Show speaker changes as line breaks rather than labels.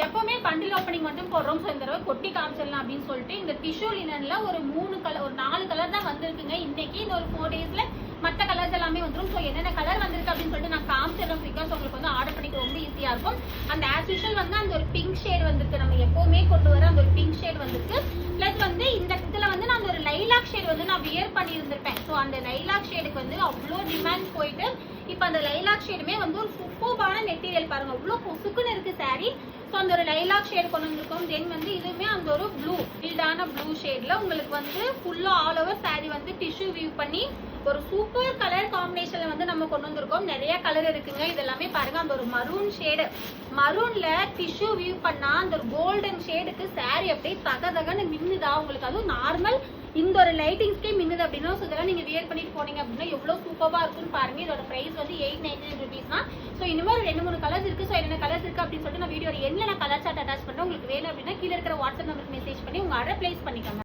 எப்பவுமே bundle opening மட்டும் போடுறோம். ஸோ இந்த தடவை கொட்டி காமிச்சிடலாம் அப்படின்னு சொல்லிட்டு இந்த டிஷ்யூ லினன்ல ஒரு 4 கலர் தான் வந்திருக்குங்க இன்னைக்கு. இந்த ஒரு 4 டேஸ்ல மற்ற கலர்ஸ் எல்லாமே வந்துடும். ஸோ என்னென்ன கலர் வந்திருக்கு அப்படின்னு சொல்லிட்டு நான் காமிச்சிடுறேன். பிகாஸ் உங்களுக்கு வந்து ஆர்டர் பண்ணிக்க ரொம்ப ஈஸியா இருக்கும். அந்த ஆஸ் யூஷுவல் வந்து அந்த ஒரு பிங்க் ஷேட் வந்துருக்கு. நம்ம எப்பவுமே கொண்டு வர அந்த ஒரு பிங்க் ஷேட் வந்துருக்கு. பிளஸ் வந்து இந்த இடத்துல வந்து நான் ஒரு லைலாக் ஷேட் வந்து நான் வியர் பண்ணி இருந்திருப்பேன். ஸோ அந்த லைலாக் ஷேடுக்கு வந்து அவ்வளோ டிமாண்ட் போயிட்டு இப்போ அந்த லைலாக் ஷேடுமே வந்து ஒரு சூப்பர்பான மெட்டீரியல் பாருங்க. அவ்வளோ பொசுக்குன்னு இருக்கு சாரி. ஸோ அந்த ஒரு லைலாக் ஷேட் கொண்டு வந்திருக்கோம். தென் வந்து இதுவுமே அந்த ஒரு ப்ளூ ஃபீல்டான ப்ளூ ஷேட்ல உங்களுக்கு வந்து ஃபுல்லா ஆல் ஓவர் சாரி வந்து டிஷ்யூ வியூ பண்ணி ஒரு சூப்பர் கலர் காம்பினேஷன்ல வந்து நம்ம கொண்டு வந்திருக்கோம். நிறைய கலர் இருக்குங்க. இதெல்லாமே பாருங்க அந்த ஒரு மரூன் ஷேடு, மரூன்ல டிஷ்யூ வியூ பண்ணா அந்த ஒரு கோல்டன் ஷேடுக்கு சாரி அப்படியே தகதகன்னு மின்னுதா உங்களுக்கு. அதுவும் நார்மல் இந்த ஒரு லைட்டிங்ஸ்க்கே மின்னுது அப்படின்னா ஸோ இதெல்லாம் நீங்க வியர் பண்ணிட்டு போனீங்க அப்படின்னா எவ்வளவு சூப்பரா இருக்குன்னு பாருங்க. இதோட பிரைஸ் வந்து 899 rupees தான். ஸோ இனிமேல் 2-3 கலர்ஸ் இருக்கு. ஸோ என்னென்ன கலர்ஸ் இருக்கு அப்படின்னு சொல்லிட்டு நான் வீடியோ என்ன கலர் சார்ட் அட்டாச் பண்றேன். உங்களுக்கு வேணும் அப்படின்னா கீழே இருக்கிற வாட்ஸ்அப் நம்பருக்கு மெசேஜ் பண்ணி உங்க ஆர்டர் பிளேஸ் பண்ணிக்கோங்க.